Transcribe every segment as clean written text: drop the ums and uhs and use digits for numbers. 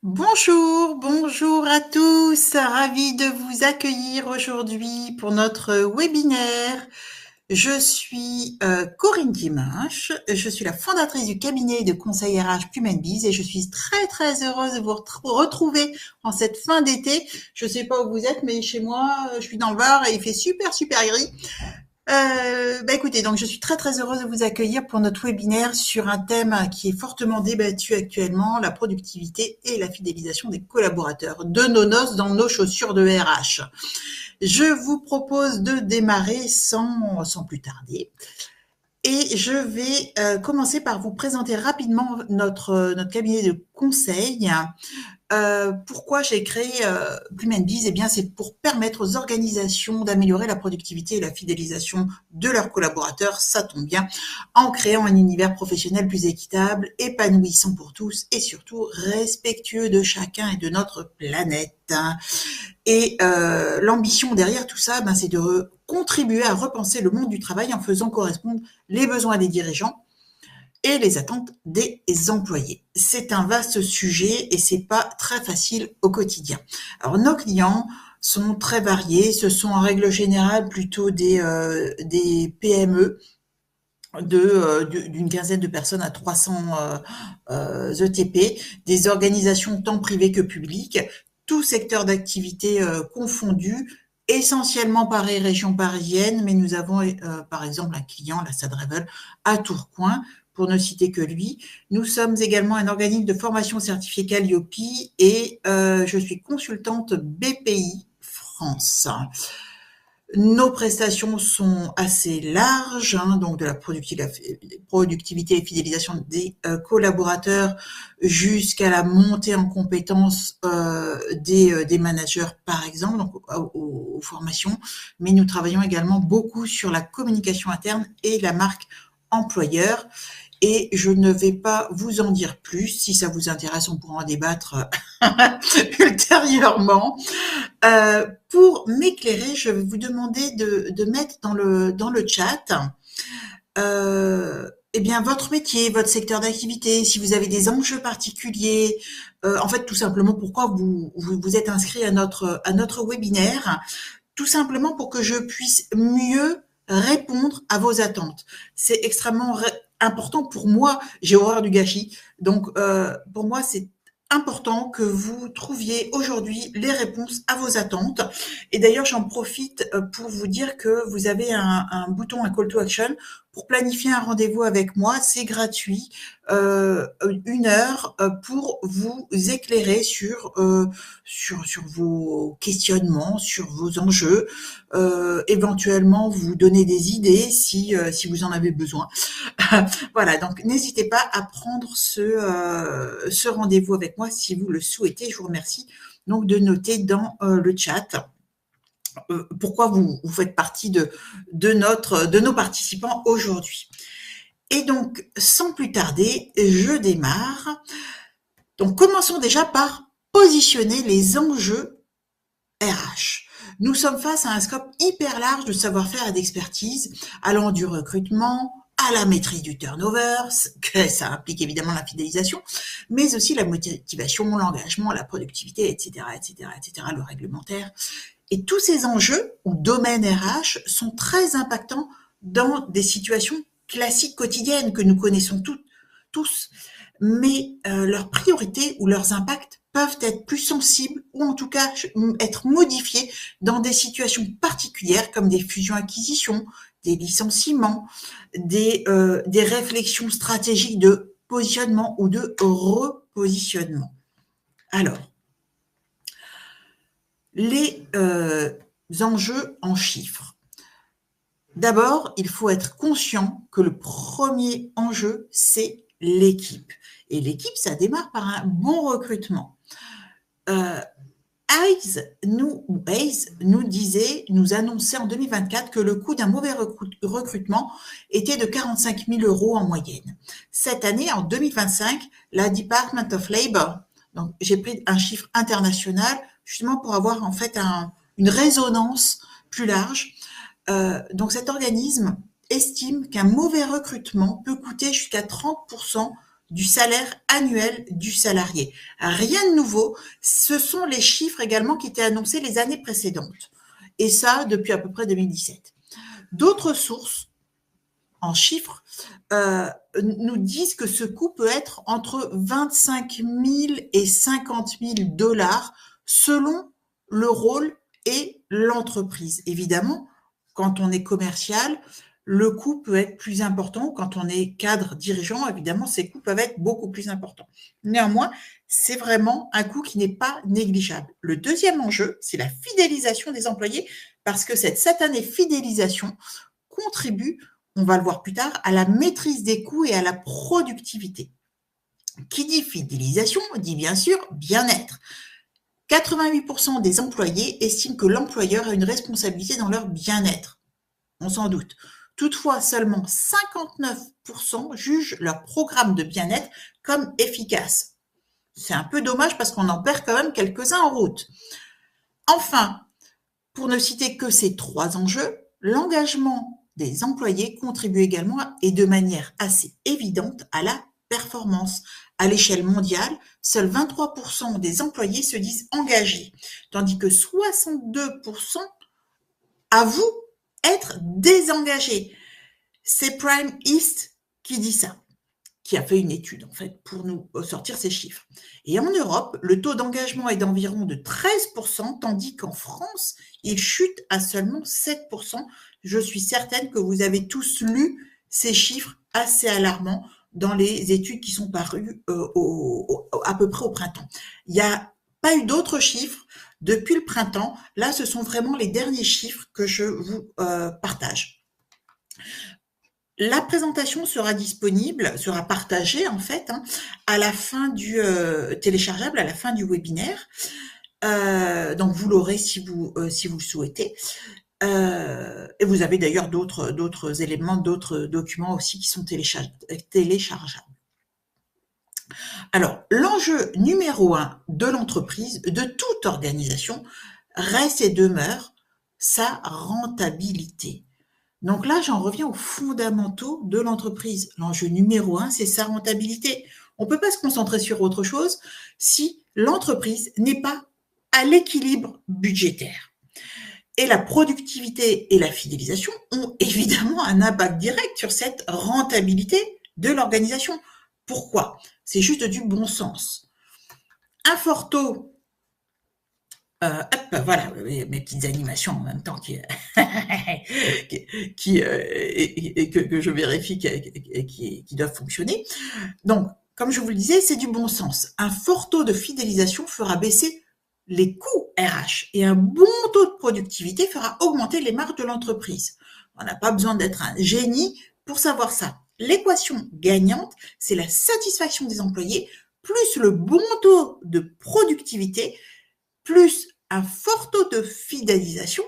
Bonjour, bonjour à tous. Ravi de vous accueillir aujourd'hui pour notre webinaire. Je suis Corinne Dimanche, je suis la fondatrice du cabinet de conseil RH Plumenbiz et je suis très heureuse de vous retrouver en cette fin d'été. Je ne sais pas où vous êtes, mais chez moi, je suis dans le Var et il fait super gris. Écoutez, donc je suis très heureuse de vous accueillir pour notre webinaire sur un thème qui est fortement débattu actuellement, la productivité et la fidélisation des collaborateurs. De nos noces dans nos chaussures de RH. Je vous propose de démarrer sans plus tarder. Et je vais commencer par vous présenter rapidement notre cabinet de conseil. Pourquoi j'ai créé Plumenbiz? Eh bien, c'est pour permettre aux organisations d'améliorer la productivité et la fidélisation de leurs collaborateurs, ça tombe bien, en créant un univers professionnel plus équitable, épanouissant pour tous et surtout respectueux de chacun et de notre planète. Et l'ambition derrière tout ça, c'est de contribuer à repenser le monde du travail en faisant correspondre les besoins des dirigeants et les attentes des employés. C'est un vaste sujet et c'est pas très facile au quotidien. Alors nos clients sont très variés, ce sont en règle générale plutôt des PME d'une quinzaine de personnes à 300 ETP, des organisations tant privées que publiques, tout secteur d'activité confondu, essentiellement Paris, région parisienne, mais nous avons par exemple un client, la Sadrevel, à Tourcoing, pour ne citer que lui. Nous sommes également un organisme de formation certifié Calliope et je suis consultante BPI France. Nos prestations sont assez larges, donc de la productivité et fidélisation des collaborateurs jusqu'à la montée en compétences des managers, par exemple, donc aux formations. Mais nous travaillons également beaucoup sur la communication interne et la marque employeur. Et je ne vais pas vous en dire plus. Si ça vous intéresse, on pourra en débattre ultérieurement. Pour m'éclairer, je vais vous demander de mettre dans le chat eh bien votre métier, votre secteur d'activité, si vous avez des enjeux particuliers, en fait tout simplement pourquoi vous êtes inscrit à notre webinaire, tout simplement pour que je puisse mieux répondre à vos attentes. C'est extrêmement important pour moi, j'ai horreur du gâchis, donc pour moi c'est important que vous trouviez aujourd'hui les réponses à vos attentes. Et d'ailleurs, j'en profite pour vous dire que vous avez un bouton, un call to action pour planifier un rendez-vous avec moi. C'est gratuit, 1 heure pour vous éclairer sur vos questionnements, sur vos enjeux, éventuellement vous donner des idées si vous en avez besoin. Voilà, donc n'hésitez pas à prendre ce rendez-vous avec moi si vous le souhaitez. Je vous remercie donc de noter dans le chat pourquoi vous faites partie de nos participants aujourd'hui. Et donc, sans plus tarder, je démarre. Donc, commençons déjà par positionner les enjeux RH. Nous sommes face à un scope hyper large de savoir-faire et d'expertise, allant du recrutement à la maîtrise du turnover, que ça implique évidemment la fidélisation, mais aussi la motivation, l'engagement, la productivité, etc., le réglementaire. Et tous ces enjeux ou domaines RH sont très impactants dans des situations classiques quotidiennes que nous connaissons tous, mais leurs priorités ou leurs impacts peuvent être plus sensibles ou en tout cas être modifiés dans des situations particulières comme des fusions-acquisitions, des licenciements, des réflexions stratégiques de positionnement ou de repositionnement. Alors, les enjeux en chiffres. D'abord, il faut être conscient que le premier enjeu, c'est l'équipe. Et l'équipe, ça démarre par un bon recrutement. Hayes nous annonçait en 2024 que le coût d'un mauvais recrutement était de 45 000 € en moyenne. Cette année, en 2025, la Department of Labor, donc j'ai pris un chiffre international justement pour avoir en fait une résonance plus large. Donc cet organisme estime qu'un mauvais recrutement peut coûter jusqu'à 30% du salaire annuel du salarié. Rien de nouveau, ce sont les chiffres également qui étaient annoncés les années précédentes. Et ça, depuis à peu près 2017. D'autres sources, en chiffres, nous disent que ce coût peut être entre 25 000 et 50 000 dollars selon le rôle et l'entreprise. Évidemment, quand on est commercial, le coût peut être plus important. Quand on est cadre dirigeant, évidemment, ces coûts peuvent être beaucoup plus importants. Néanmoins, c'est vraiment un coût qui n'est pas négligeable. Le deuxième enjeu, c'est la fidélisation des employés, parce que cette satanée fidélisation contribue, on va le voir plus tard, à la maîtrise des coûts et à la productivité. Qui dit fidélisation dit bien sûr bien-être. 88% des employés estiment que l'employeur a une responsabilité dans leur bien-être. On s'en doute. Toutefois, seulement 59% jugent leur programme de bien-être comme efficace. C'est un peu dommage parce qu'on en perd quand même quelques-uns en route. Enfin, pour ne citer que ces trois enjeux, l'engagement des employés contribue également et de manière assez évidente à la performance. À l'échelle mondiale, seuls 23% des employés se disent engagés, tandis que 62% avouent être désengagés. C'est Prime East qui dit ça, qui a fait une étude en fait pour nous sortir ces chiffres. Et en Europe, le taux d'engagement est d'environ de 13%, tandis qu'en France, il chute à seulement 7%. Je suis certaine que vous avez tous lu ces chiffres assez alarmants dans les études qui sont parues à peu près au printemps. Il n'y a pas eu d'autres chiffres depuis le printemps. Là, ce sont vraiment les derniers chiffres que je vous partage. La présentation sera disponible, sera partagée en fait à la fin du téléchargeable, à la fin du webinaire. Donc vous l'aurez si vous le souhaitez. Et vous avez d'ailleurs d'autres éléments, d'autres documents aussi qui sont téléchargeables. Alors, l'enjeu numéro 1 de l'entreprise, de toute organisation, reste et demeure sa rentabilité. Donc là, j'en reviens aux fondamentaux de l'entreprise. L'enjeu numéro 1, c'est sa rentabilité. On ne peut pas se concentrer sur autre chose si l'entreprise n'est pas à l'équilibre budgétaire. Et la productivité et la fidélisation ont évidemment un impact direct sur cette rentabilité de l'organisation. Pourquoi? C'est juste du bon sens. Un fort taux, voilà, mes petites animations en même temps que je vérifie qui doivent fonctionner. Donc, comme je vous le disais, c'est du bon sens. Un fort taux de fidélisation fera baisser les coûts RH et un bon taux de productivité fera augmenter les marges de l'entreprise. On n'a pas besoin d'être un génie pour savoir ça. L'équation gagnante, c'est la satisfaction des employés plus le bon taux de productivité plus un fort taux de fidélisation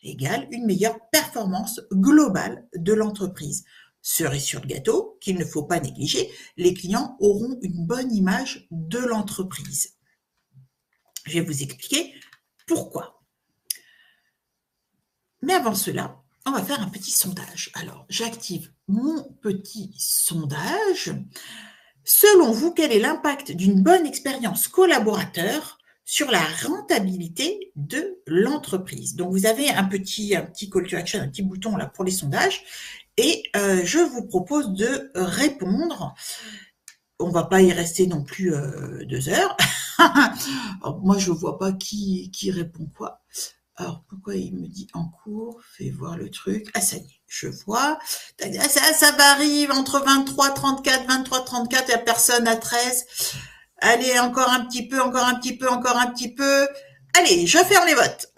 égale une meilleure performance globale de l'entreprise. Cerise sur le gâteau, qu'il ne faut pas négliger, les clients auront une bonne image de l'entreprise. Je vais vous expliquer pourquoi. Mais avant cela, on va faire un petit sondage. Alors, j'active mon petit sondage. Selon vous, quel est l'impact d'une bonne expérience collaborateur sur la rentabilité de l'entreprise? Donc, vous avez un petit call to action, un petit bouton là pour les sondages et je vous propose de répondre. On ne va pas y rester non plus 2 heures. Alors, moi, je ne vois pas qui répond quoi. Alors, pourquoi il me dit en cours? Fais voir le truc. Ah, ça y est, je vois. Ça varie entre 23, 34, 23, 34. Il n'y a personne à 13. Allez, encore un petit peu, encore un petit peu, encore un petit peu. Allez, je ferme les votes.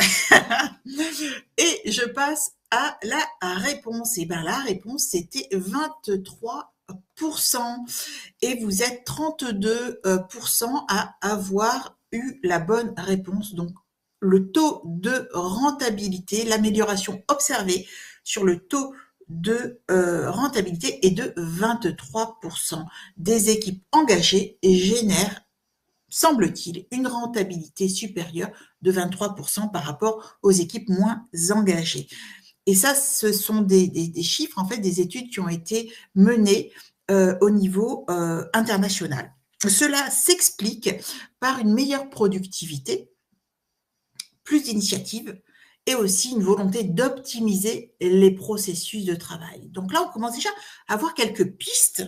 Et je passe à la réponse. Et bien, la réponse, c'était 23%. Et vous êtes 32% à avoir eu la bonne réponse. Donc, le taux de rentabilité, l'amélioration observée sur le taux de rentabilité est de 23%. Des équipes engagées génèrent, semble-t-il, une rentabilité supérieure de 23% par rapport aux équipes moins engagées. Et ça, ce sont des chiffres, en fait, des études qui ont été menées au niveau international. Cela s'explique par une meilleure productivité, plus d'initiatives et aussi une volonté d'optimiser les processus de travail. Donc là, on commence déjà à avoir quelques pistes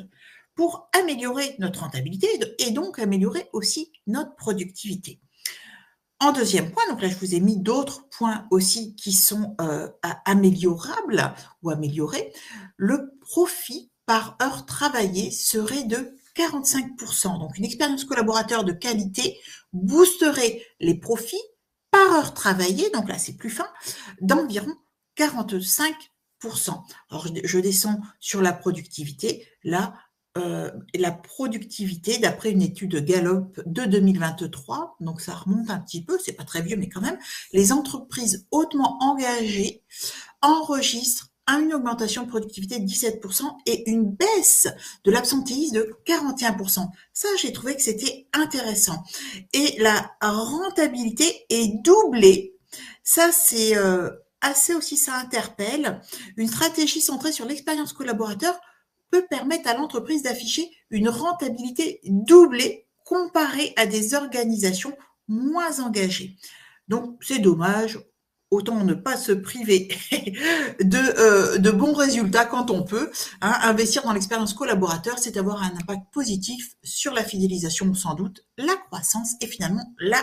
pour améliorer notre rentabilité et donc améliorer aussi notre productivité. En deuxième point, donc là, je vous ai mis d'autres points aussi qui sont améliorables ou améliorés. Le profit par heure travaillée serait de 45%. Donc, une expérience collaborateur de qualité boosterait les profits par heure travaillée, donc là, c'est plus fin, d'environ 45%. Alors, je descends sur la productivité. Là, la productivité, d'après une étude Gallup de 2023, donc ça remonte un petit peu, c'est pas très vieux, mais quand même, les entreprises hautement engagées enregistrent une augmentation de productivité de 17% et une baisse de l'absentéisme de 41%. Ça, j'ai trouvé que c'était intéressant. Et la rentabilité est doublée. Ça, c'est assez aussi, ça interpelle. Une stratégie centrée sur l'expérience collaborateur peut permettre à l'entreprise d'afficher une rentabilité doublée comparée à des organisations moins engagées. Donc, c'est dommage. Autant ne pas se priver de bons résultats quand on peut. Hein. Investir dans l'expérience collaborateur, c'est avoir un impact positif sur la fidélisation, sans doute, la croissance et finalement la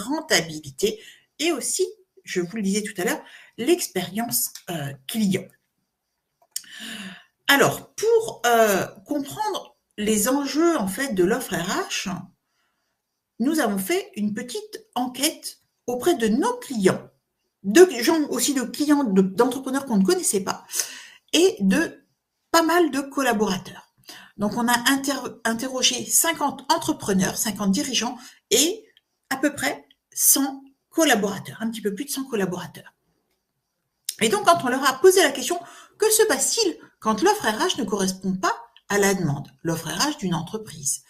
rentabilité. Et aussi, je vous le disais tout à l'heure, l'expérience client. Alors, pour comprendre les enjeux en fait de l'offre RH, nous avons fait une petite enquête auprès de nos clients, de gens aussi de clients d'entrepreneurs qu'on ne connaissait pas et de pas mal de collaborateurs. Donc, on a interrogé 50 entrepreneurs, 50 dirigeants et à peu près 100 collaborateurs, un petit peu plus de 100 collaborateurs. Et donc, quand on leur a posé la question, que se passe-t-il quand l'offre RH ne correspond pas à la demande, l'offre RH d'une entreprise?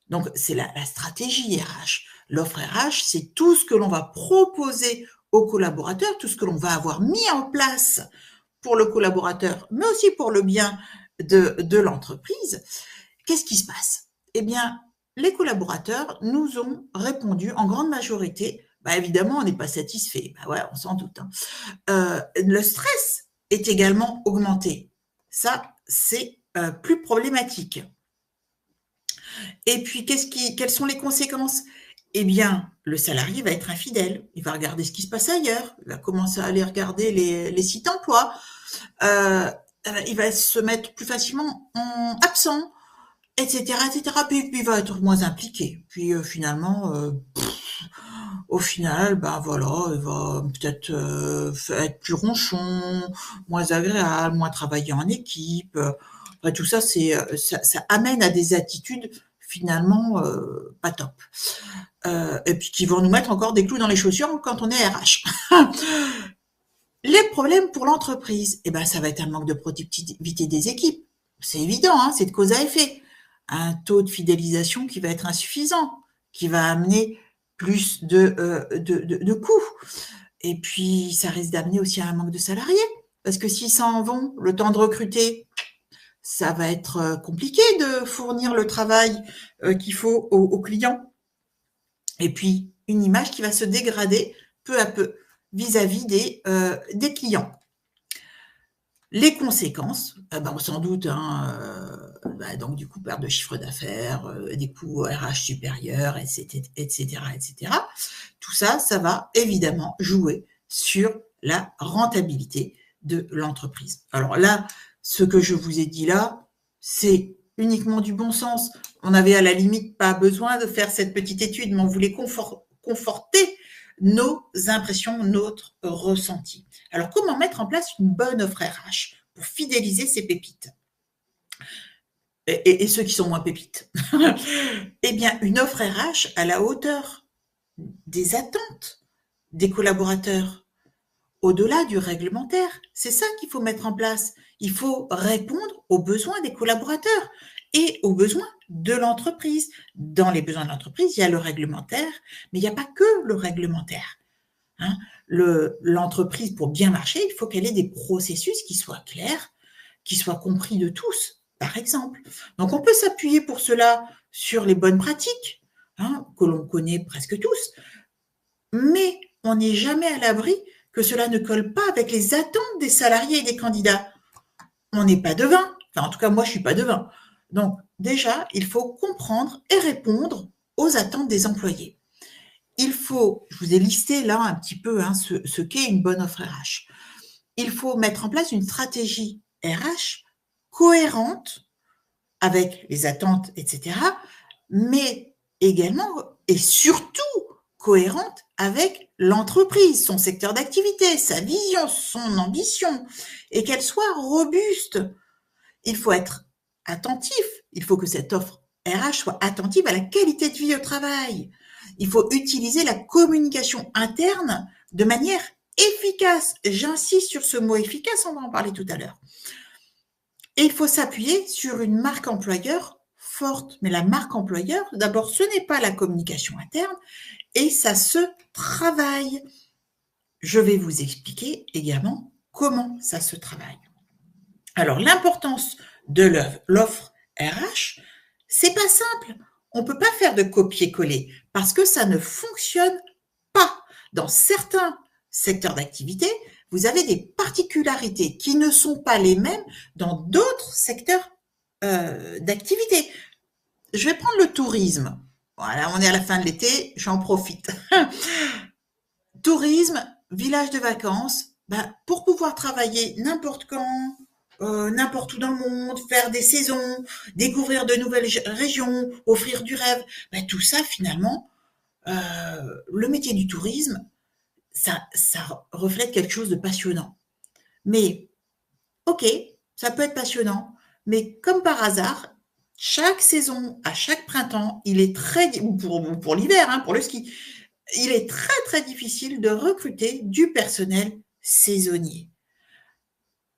Donc, c'est la stratégie RH. L'offre RH, c'est tout ce que l'on va proposer aux collaborateurs, tout ce que l'on va avoir mis en place pour le collaborateur, mais aussi pour le bien de l'entreprise. Qu'est-ce qui se passe? Eh bien, les collaborateurs nous ont répondu en grande majorité, évidemment, on n'est pas satisfait. Ouais, on s'en doute. Hein. Le stress est également augmenté. Ça, c'est plus problématique. Et puis, quelles sont les conséquences? Eh bien, le salarié va être infidèle. Il va regarder ce qui se passe ailleurs. Il va commencer à aller regarder les sites d'emploi. Il va se mettre plus facilement en absent, etc., etc. Puis il va être moins impliqué. Puis finalement, au final, voilà, il va peut-être être plus ronchon, moins agréable, moins travailler en équipe. Tout ça, ça amène à des attitudes finalement pas top. Et puis qui vont nous mettre encore des clous dans les chaussures quand on est RH. Les problèmes pour l'entreprise, ça va être un manque de productivité des équipes. C'est évident, hein, c'est de cause à effet. Un taux de fidélisation qui va être insuffisant, qui va amener plus de coûts. Et puis, ça risque d'amener aussi à un manque de salariés. Parce que s'ils s'en vont, le temps de recruter, ça va être compliqué de fournir le travail qu'il faut aux clients. Et puis, une image qui va se dégrader peu à peu vis-à-vis des clients. Les conséquences, sans doute, donc du coup, perte de chiffre d'affaires, des coûts RH supérieurs, etc., etc., etc. Tout ça, ça va évidemment jouer sur la rentabilité de l'entreprise. Alors là, ce que je vous ai dit là, c'est uniquement du bon sens. On avait à la limite pas besoin de faire cette petite étude, mais on voulait conforter nos impressions, notre ressenti. Alors, comment mettre en place une bonne offre RH pour fidéliser ces pépites et ceux qui sont moins pépites? Eh bien, une offre RH à la hauteur des attentes des collaborateurs, au-delà du réglementaire. C'est ça qu'il faut mettre en place. Il faut répondre aux besoins des collaborateurs et aux besoins de l'entreprise. Dans les besoins de l'entreprise, il y a le réglementaire, mais il n'y a pas que le réglementaire. Hein. L'entreprise, pour bien marcher, il faut qu'elle ait des processus qui soient clairs, qui soient compris de tous. par exemple. Donc, on peut s'appuyer pour cela sur les bonnes pratiques, que l'on connaît presque tous, mais on n'est jamais à l'abri que cela ne colle pas avec les attentes des salariés et des candidats. On n'est pas devin. Enfin, en tout cas, moi, je ne suis pas devin. Donc, déjà, il faut comprendre et répondre aux attentes des employés. Il faut, je vous ai listé là un petit peu ce qu'est une bonne offre RH. Il faut mettre en place une stratégie RH cohérente avec les attentes, etc., mais également et surtout cohérente avec l'entreprise, son secteur d'activité, sa vision, son ambition, et qu'elle soit robuste. Il faut être attentif, il faut que cette offre RH soit attentive à la qualité de vie au travail. Il faut utiliser la communication interne de manière efficace. J'insiste sur ce mot efficace, on va en parler tout à l'heure. Et il faut s'appuyer sur une marque employeur forte. Mais la marque employeur, d'abord, ce n'est pas la communication interne et ça se travaille. Je vais vous expliquer également comment ça se travaille. Alors, l'importance de l'offre RH, c'est pas simple. On ne peut pas faire de copier-coller parce que ça ne fonctionne pas. Dans certains secteurs d'activité, vous avez des particularités qui ne sont pas les mêmes dans d'autres secteurs d'activité. Je vais prendre le tourisme. Voilà, on est à la fin de l'été, j'en profite. Tourisme, village de vacances, pour pouvoir travailler n'importe quand, n'importe où dans le monde, faire des saisons, découvrir de nouvelles régions, offrir du rêve, tout ça finalement, le métier du tourisme, ça reflète quelque chose de passionnant. Mais, ok, ça peut être passionnant, mais comme par hasard, chaque saison, à chaque printemps, il est très, pour l'hiver, pour le ski, il est très très difficile de recruter du personnel saisonnier.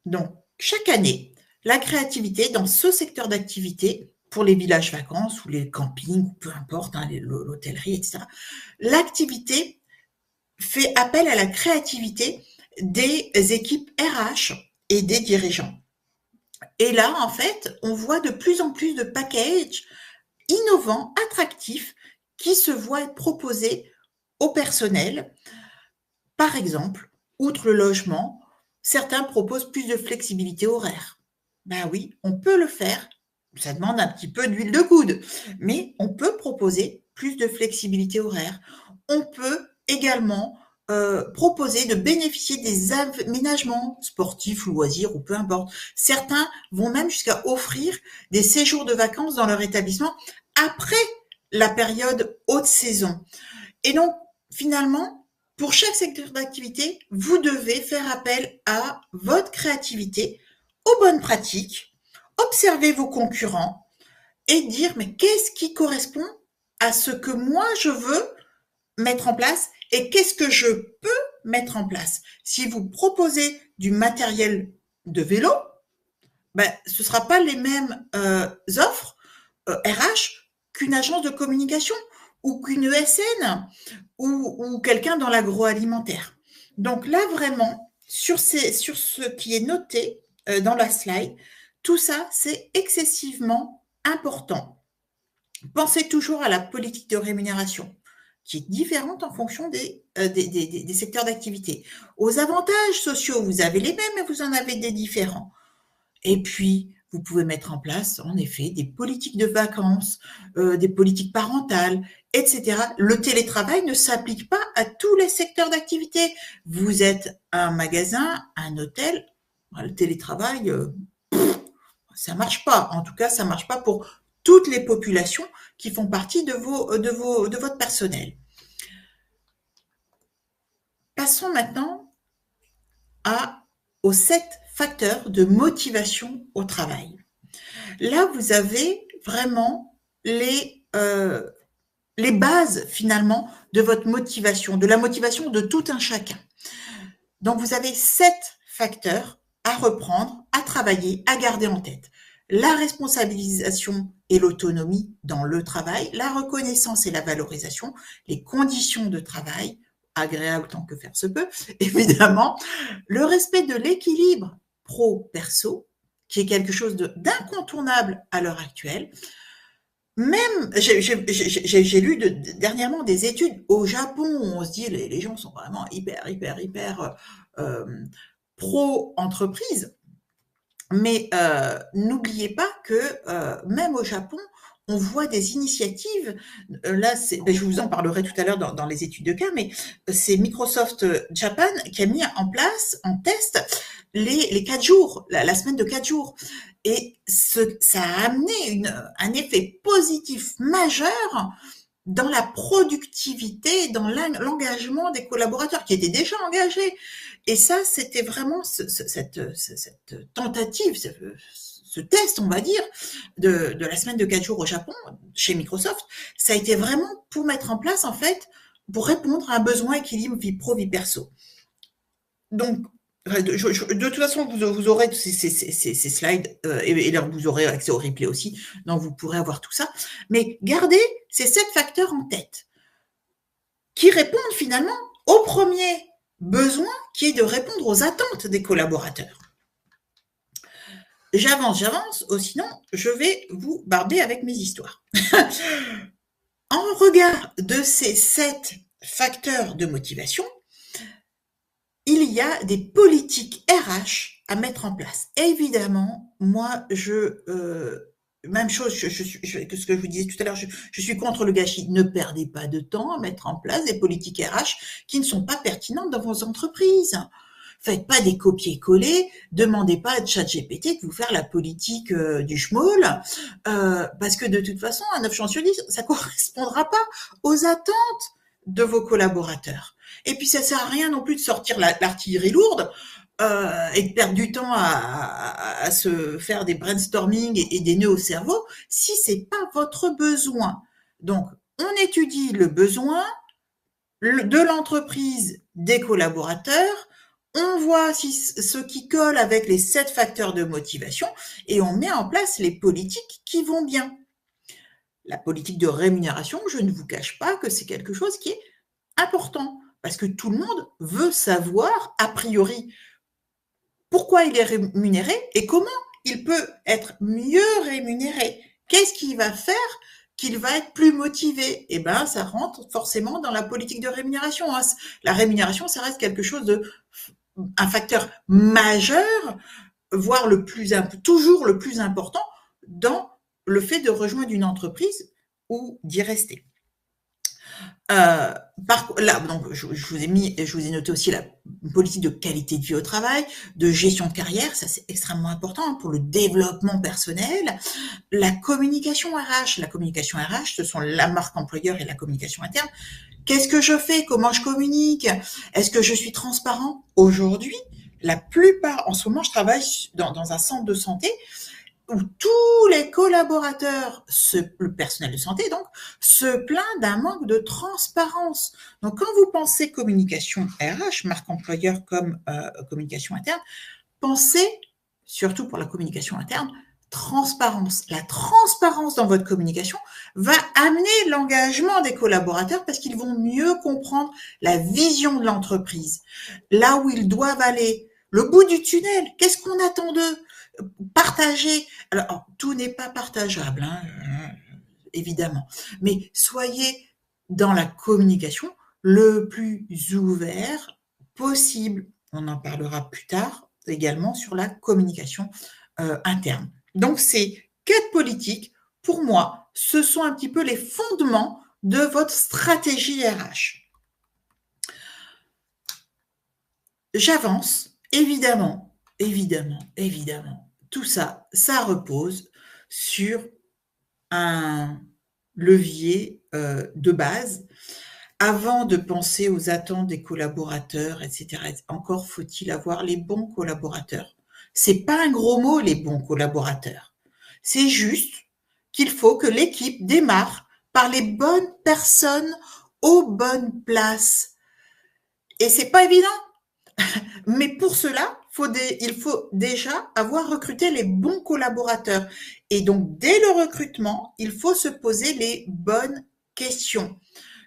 Donc, chaque année, la créativité dans ce secteur d'activité, pour les villages vacances ou les campings, peu importe, l'hôtellerie, etc., l'activité fait appel à la créativité des équipes RH et des dirigeants. Et là, en fait, on voit de plus en plus de packages innovants, attractifs, qui se voient proposer au personnel. Par exemple, outre le logement, certains proposent plus de flexibilité horaire. Ben oui, on peut le faire. Ça demande un petit peu d'huile de coude, mais on peut proposer plus de flexibilité horaire. On peut également proposer de bénéficier des aménagements sportifs, loisirs ou peu importe. Certains vont même jusqu'à offrir des séjours de vacances dans leur établissement après la période haute saison. Et donc, finalement, pour chaque secteur d'activité, vous devez faire appel à votre créativité, aux bonnes pratiques, observer vos concurrents et dire mais qu'est-ce qui correspond à ce que moi je veux mettre en place et qu'est-ce que je peux mettre en place. Si vous proposez du matériel de vélo, ce ne sera pas les mêmes offres RH qu'une agence de communication ou qu'une ESN ou quelqu'un dans l'agroalimentaire. Donc là, vraiment, sur ce qui est noté dans la slide, tout ça, c'est excessivement important. Pensez toujours à la politique de rémunération, qui est différente en fonction des secteurs d'activité. Aux avantages sociaux, vous avez les mêmes, mais vous en avez des différents. Et puis, vous pouvez mettre en place, en effet, des politiques de vacances, des politiques parentales, etc. Le télétravail ne s'applique pas à tous les secteurs d'activité. Vous êtes un magasin, un hôtel, le télétravail, ça marche pas. En tout cas, ça marche pas pour toutes les populations qui font partie de votre personnel. Passons maintenant aux 7 facteurs de motivation au travail. Là, vous avez vraiment les bases finalement de votre motivation, de la motivation de tout un chacun. Donc, vous avez 7 facteurs à reprendre, à travailler, à garder en tête. La responsabilisation et l'autonomie dans le travail, la reconnaissance et la valorisation, les conditions de travail, agréables tant que faire se peut, évidemment, le respect de l'équilibre pro-perso qui est quelque chose d'incontournable à l'heure actuelle. Même, j'ai lu dernièrement des études au Japon où on se dit les gens sont vraiment hyper pro-entreprise. Mais n'oubliez pas que même au Japon, on voit des initiatives. Là, je vous en parlerai tout à l'heure dans les études de cas, mais c'est Microsoft Japan qui a mis en place, en test, les 4 jours, la semaine de 4 jours. Et ça a amené un effet positif majeur dans la productivité, dans l'engagement des collaborateurs qui étaient déjà engagés. Et ça, c'était vraiment cette tentative, ce test, on va dire, de la semaine de 4 jours au Japon, chez Microsoft, ça a été vraiment pour mettre en place, en fait, pour répondre à un besoin équilibre vie pro, vie perso. Donc, de toute façon, vous aurez ces slides et là, vous aurez accès au replay aussi, donc vous pourrez avoir tout ça. Mais gardez ces 7 facteurs en tête qui répondent finalement au premier besoin qui est de répondre aux attentes des collaborateurs. J'avance, sinon je vais vous barber avec mes histoires. En regard de ces 7 facteurs de motivation, il y a des politiques RH à mettre en place. Évidemment, moi, même chose que ce que je vous disais tout à l'heure, je suis contre le gâchis. Ne perdez pas de temps à mettre en place des politiques RH qui ne sont pas pertinentes dans vos entreprises. Faites pas des copier-coller, demandez pas à ChatGPT de vous faire la politique du schmoll, parce que de toute façon, à 9 chances sur 10, ça correspondra pas aux attentes de vos collaborateurs. Et puis ça sert à rien non plus de sortir l'artillerie lourde et de perdre du temps à se faire des brainstorming et des nœuds au cerveau si c'est pas votre besoin. Donc, on étudie le besoin de l'entreprise, des collaborateurs, on voit ce qui colle avec les 7 facteurs de motivation et on met en place les politiques qui vont bien. La politique de rémunération, je ne vous cache pas que c'est quelque chose qui est important parce que tout le monde veut savoir, a priori, pourquoi il est rémunéré et comment il peut être mieux rémunéré. Qu'est-ce qui va faire qu'il va être plus motivé? Eh bien, ça rentre forcément dans la politique de rémunération. La rémunération, ça reste quelque chose un facteur majeur, voire toujours le plus important dans le fait de rejoindre une entreprise ou d'y rester. Là, donc, je vous ai noté aussi la politique de qualité de vie au travail, de gestion de carrière, ça c'est extrêmement important pour le développement personnel. La communication RH, ce sont la marque employeur et la communication interne. Qu'est-ce que je fais? Comment je communique? Est-ce que je suis transparent? Aujourd'hui, la plupart, en ce moment, je travaille dans un centre de santé où tous les collaborateurs, le personnel de santé donc, se plaint d'un manque de transparence. Donc, quand vous pensez communication RH, marque employeur comme communication interne, pensez, surtout pour la communication interne, transparence. La transparence dans votre communication va amener l'engagement des collaborateurs parce qu'ils vont mieux comprendre la vision de l'entreprise, là où ils doivent aller, le bout du tunnel, qu'est-ce qu'on attend d'eux? Partager. Alors, tout n'est pas partageable, évidemment. Mais soyez dans la communication le plus ouvert possible. On en parlera plus tard également sur la communication interne. Donc, ces 4 politiques, pour moi, ce sont un petit peu les fondements de votre stratégie RH. J'avance, évidemment. Tout ça repose sur un levier de base. Avant de penser aux attentes des collaborateurs, etc., encore faut-il avoir les bons collaborateurs. C'est pas un gros mot, les bons collaborateurs. C'est juste qu'il faut que l'équipe démarre par les bonnes personnes aux bonnes places. Et c'est pas évident. Mais pour cela, il faut déjà avoir recruté les bons collaborateurs. Et donc, dès le recrutement, il faut se poser les bonnes questions.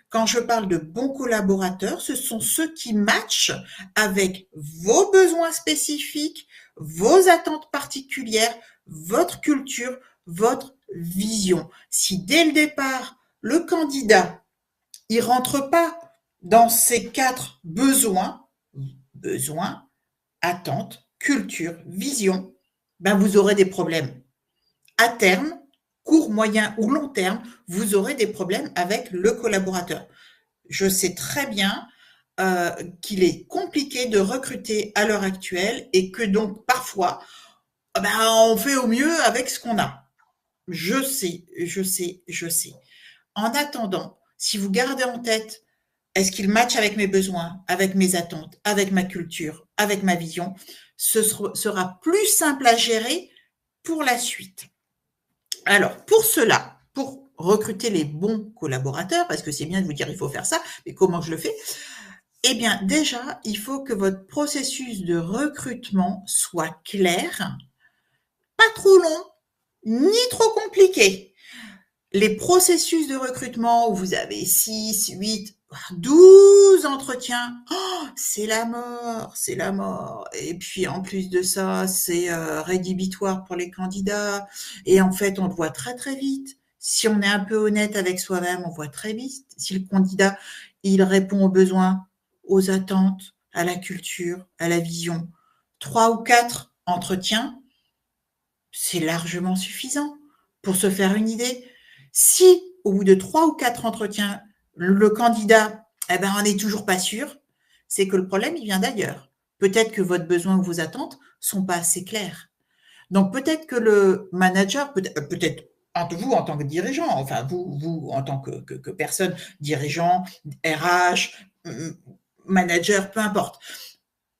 Quand je parle de bons collaborateurs, ce sont ceux qui matchent avec vos besoins spécifiques, vos attentes particulières, votre culture, votre vision. Si dès le départ, le candidat, il rentre pas dans ces 4 besoins, attentes, culture, vision, ben vous aurez des problèmes. À terme, court, moyen ou long terme, vous aurez des problèmes avec le collaborateur. Je sais très bien qu'il est compliqué de recruter à l'heure actuelle et que donc parfois, ben, on fait au mieux avec ce qu'on a. Je sais, je sais, je sais. En attendant, si vous gardez en tête, est-ce qu'il match avec mes besoins, avec mes attentes, avec ma culture, avec ma vision, ce sera plus simple à gérer pour la suite. Alors, pour cela, pour recruter les bons collaborateurs, parce que c'est bien de vous dire il faut faire ça, mais comment je le fais? Eh bien, déjà, il faut que votre processus de recrutement soit clair, pas trop long, ni trop compliqué. Les processus de recrutement où vous avez 6, 8, 12 entretiens, oh, c'est la mort, c'est la mort. Et puis en plus de ça, c'est rédhibitoire pour les candidats. Et en fait, on le voit très très vite. Si on est un peu honnête avec soi-même, on voit très vite si le candidat, il répond aux besoins, aux attentes, à la culture, à la vision. 3 ou 4 entretiens, c'est largement suffisant pour se faire une idée. Si, au bout de 3 ou 4 entretiens, le candidat, eh ben, on n'est toujours pas sûr, c'est que le problème, il vient d'ailleurs. Peut-être que votre besoin ou vos attentes sont pas assez claires. Donc, peut-être que le manager, peut-être entre vous en tant que dirigeant, enfin, vous en tant que personne, dirigeant, RH, manager, peu importe.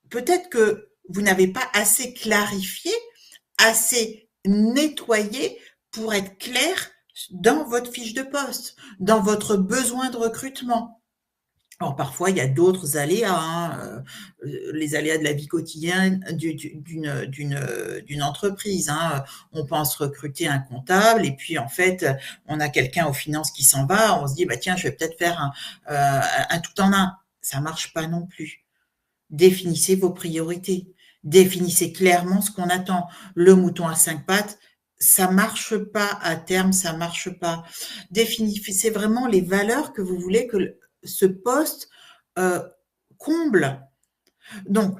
Peut-être que vous n'avez pas assez clarifié, assez nettoyé pour être clair dans votre fiche de poste, dans votre besoin de recrutement. Alors parfois, il y a d'autres aléas, hein, les aléas de la vie quotidienne d'une entreprise. Hein. On pense recruter un comptable et puis en fait, on a quelqu'un aux finances qui s'en va. On se dit, bah tiens, je vais peut-être faire un tout en un. Ça marche pas non plus. Définissez vos priorités. Définissez clairement ce qu'on attend. Le mouton à 5 pattes, ça marche pas à terme, ça marche pas. Définissez vraiment les valeurs que vous voulez que ce poste comble. Donc,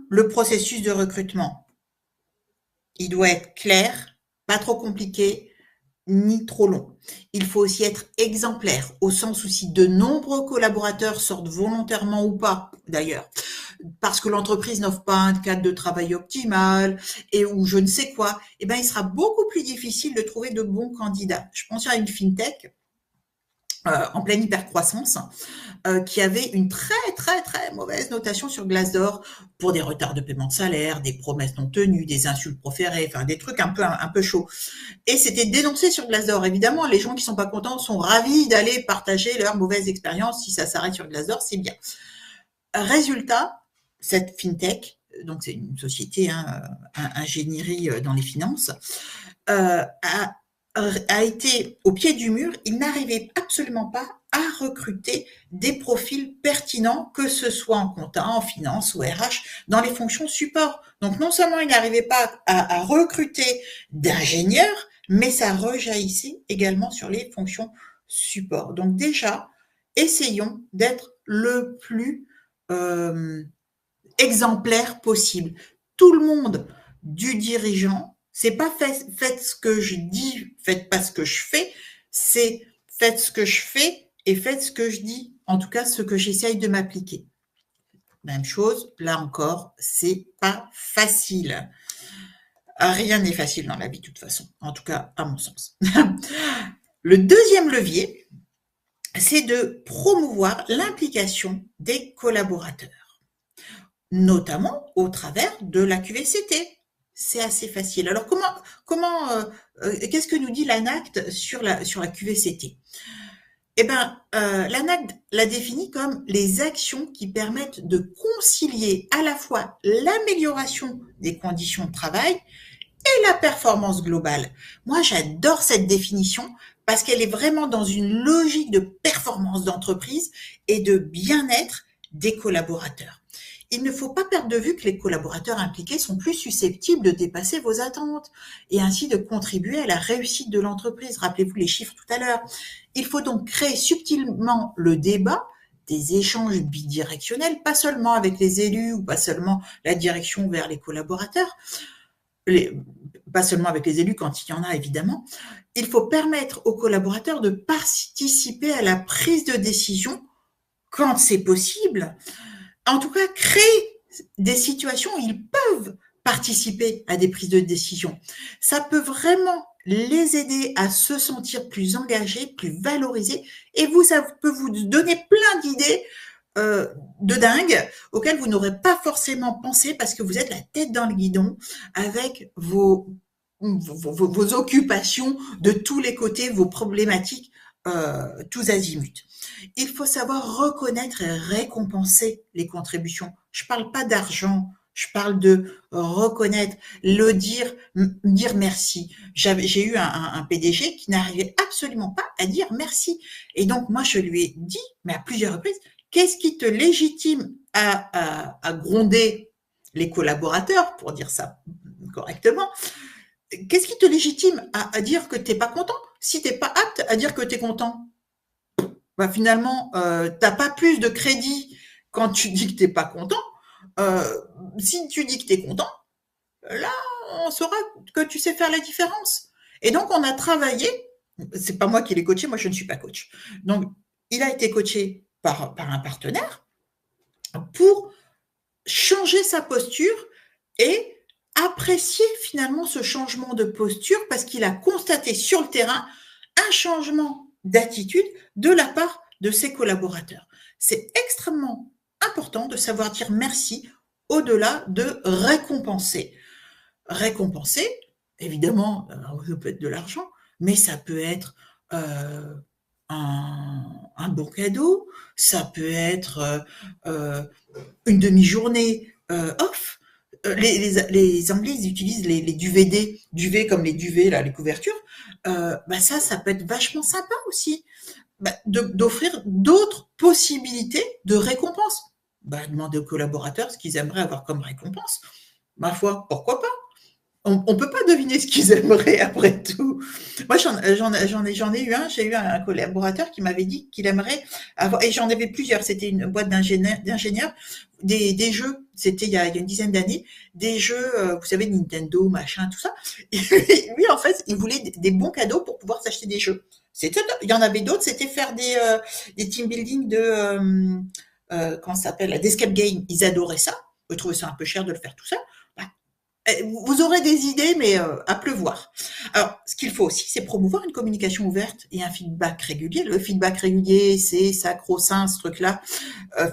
le processus de recrutement. Il doit être clair, pas trop compliqué, ni trop long. Il faut aussi être exemplaire, au sens où si de nombreux collaborateurs sortent volontairement ou pas, d'ailleurs, parce que l'entreprise n'offre pas un cadre de travail optimal et ou je ne sais quoi, eh ben, il sera beaucoup plus difficile de trouver de bons candidats. Je pense à une fintech en pleine hypercroissance qui avait une très très très mauvaise notation sur Glassdoor pour des retards de paiement de salaire, des promesses non tenues, des insultes proférées, enfin des trucs un peu chauds. Et c'était dénoncé sur Glassdoor. Évidemment, les gens qui sont pas contents sont ravis d'aller partager leur mauvaise expérience. Si ça s'arrête sur Glassdoor, c'est bien. Résultat, cette fintech, donc c'est une société, hein, ingénierie dans les finances, a été au pied du mur. Il n'arrivait absolument pas à recruter des profils pertinents, que ce soit en compta, en finance ou RH, dans les fonctions support. Donc non seulement il n'arrivait pas à recruter d'ingénieurs, mais ça rejaillissait également sur les fonctions support. Donc déjà, essayons d'être le plus exemplaire possible. Tout le monde, du dirigeant, c'est pas faites ce que je dis, faites pas ce que je fais, c'est faites ce que je fais et faites ce que je dis, en tout cas ce que j'essaye de m'appliquer. Même chose, là encore, c'est pas facile. Rien n'est facile dans la vie de toute façon, en tout cas à mon sens. Le deuxième levier, c'est de promouvoir l'implication des collaborateurs, notamment au travers de la QVCT. C'est assez facile. Alors qu'est-ce que nous dit l'ANACT sur la QVCT? Eh ben, l'ANACT la définit comme les actions qui permettent de concilier à la fois l'amélioration des conditions de travail et la performance globale. Moi, j'adore cette définition parce qu'elle est vraiment dans une logique de performance d'entreprise et de bien-être des collaborateurs. Il ne faut pas perdre de vue que les collaborateurs impliqués sont plus susceptibles de dépasser vos attentes et ainsi de contribuer à la réussite de l'entreprise. Rappelez-vous les chiffres tout à l'heure. Il faut donc créer subtilement le débat, des échanges bidirectionnels, pas seulement avec les élus ou pas seulement la direction vers les collaborateurs, pas seulement avec les élus quand il y en a évidemment. Il faut permettre aux collaborateurs de participer à la prise de décision quand c'est possible. En tout cas, créer des situations où ils peuvent participer à des prises de décision. Ça peut vraiment les aider à se sentir plus engagés, plus valorisés, et ça peut vous donner plein d'idées de dingue auxquelles vous n'aurez pas forcément pensé parce que vous êtes la tête dans le guidon avec vos occupations de tous les côtés, vos problématiques tous azimuts. Il faut savoir reconnaître et récompenser les contributions. Je ne parle pas d'argent, je parle de reconnaître, dire merci. J'ai eu un PDG qui n'arrivait absolument pas à dire merci. Et donc, moi, je lui ai dit, mais à plusieurs reprises, qu'est-ce qui te légitime à gronder les collaborateurs, pour dire ça correctement? Qu'est-ce qui te légitime à dire que tu n'es pas content si tu n'es pas apte à dire que tu es content? Bah finalement, t'as pas plus de crédit quand tu dis que t'es pas content. Si tu dis que t'es content, là, on saura que tu sais faire la différence. Et donc, on a travaillé. C'est pas moi qui l'ai coaché, moi je ne suis pas coach. Donc, il a été coaché par un partenaire pour changer sa posture et apprécier finalement ce changement de posture parce qu'il a constaté sur le terrain un changement d'attitude de la part de ses collaborateurs. C'est extrêmement important de savoir dire merci au-delà de récompenser. Récompenser, évidemment, ça peut être de l'argent, mais ça peut être un bon cadeau, ça peut être une demi-journée off. Les Anglais, ils utilisent les duvets comme les duvets, là, les couvertures. Ça peut être vachement sympa aussi. D'offrir d'autres possibilités de récompense. Demander aux collaborateurs ce qu'ils aimeraient avoir comme récompense. Ma foi, pourquoi pas? On peut pas deviner ce qu'ils aimeraient après tout. Moi, j'ai eu un collaborateur qui m'avait dit qu'il aimerait avoir, et j'en avais plusieurs, c'était une boîte d'ingénieurs, des jeux, c'était il y a une dizaine d'années, des jeux, vous savez, Nintendo, machin, tout ça. Et lui, en fait, il voulait des bons cadeaux pour pouvoir s'acheter des jeux. Il y en avait d'autres, c'était faire des team building comment ça s'appelle, d'escape game. Ils adoraient ça. Ils trouvaient ça un peu cher de le faire tout ça. Vous aurez des idées, mais à pleuvoir. Alors, ce qu'il faut aussi, c'est promouvoir une communication ouverte et un feedback régulier. Le feedback régulier, c'est sacro-saint, ce truc-là.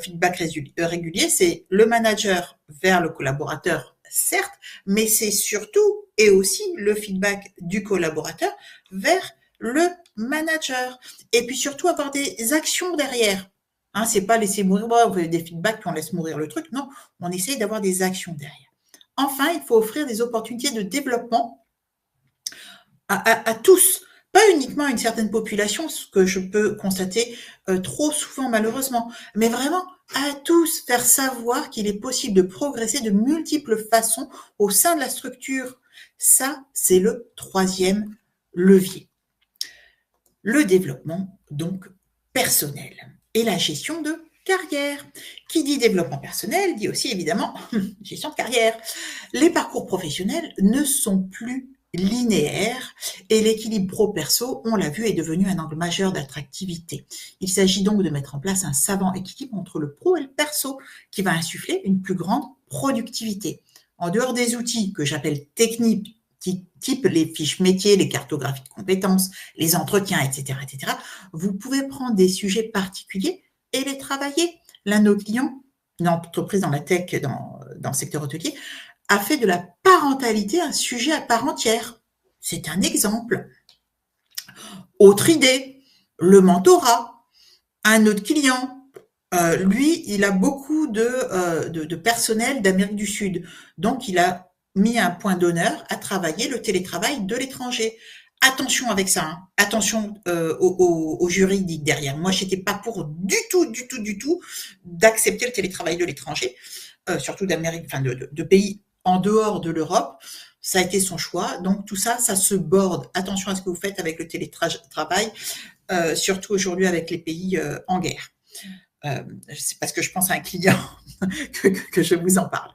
Feedback régulier, c'est le manager vers le collaborateur, certes, mais c'est surtout et aussi le feedback du collaborateur vers le manager. Et puis surtout avoir des actions derrière. Hein, c'est pas laisser mourir, des feedbacks puis on laisse mourir le truc. Non, on essaye d'avoir des actions derrière. Enfin, il faut offrir des opportunités de développement à tous, pas uniquement à une certaine population, ce que je peux constater trop souvent malheureusement, mais vraiment à tous, faire savoir qu'il est possible de progresser de multiples façons au sein de la structure. Ça, c'est le troisième levier. Le développement, donc, personnel et la gestion de carrière. Qui dit développement personnel dit aussi évidemment gestion de carrière. Les parcours professionnels ne sont plus linéaires et l'équilibre pro-perso, on l'a vu, est devenu un angle majeur d'attractivité. Il s'agit donc de mettre en place un savant équilibre entre le pro et le perso qui va insuffler une plus grande productivité. En dehors des outils que j'appelle techniques, type les fiches métiers, les cartographies de compétences, les entretiens, etc., vous pouvez prendre des sujets particuliers et les travailler. L'un de nos clients, une entreprise dans la tech, dans le secteur hôtelier, a fait de la parentalité un sujet à part entière. C'est un exemple. Autre idée, le mentorat. Un autre client, lui, il a beaucoup de personnel d'Amérique du Sud. Donc, il a mis un point d'honneur à travailler le télétravail de l'étranger. Attention avec ça, hein. Attention au juridique derrière. Moi, j'étais pas pour du tout d'accepter le télétravail de l'étranger. surtout d'Amérique, enfin de pays en dehors de l'Europe. Ça a été son choix. Donc tout ça, ça se borde. Attention à ce que vous faites avec le télétravail, surtout aujourd'hui avec les pays en guerre. C'est parce que je pense à un client que je vous en parle.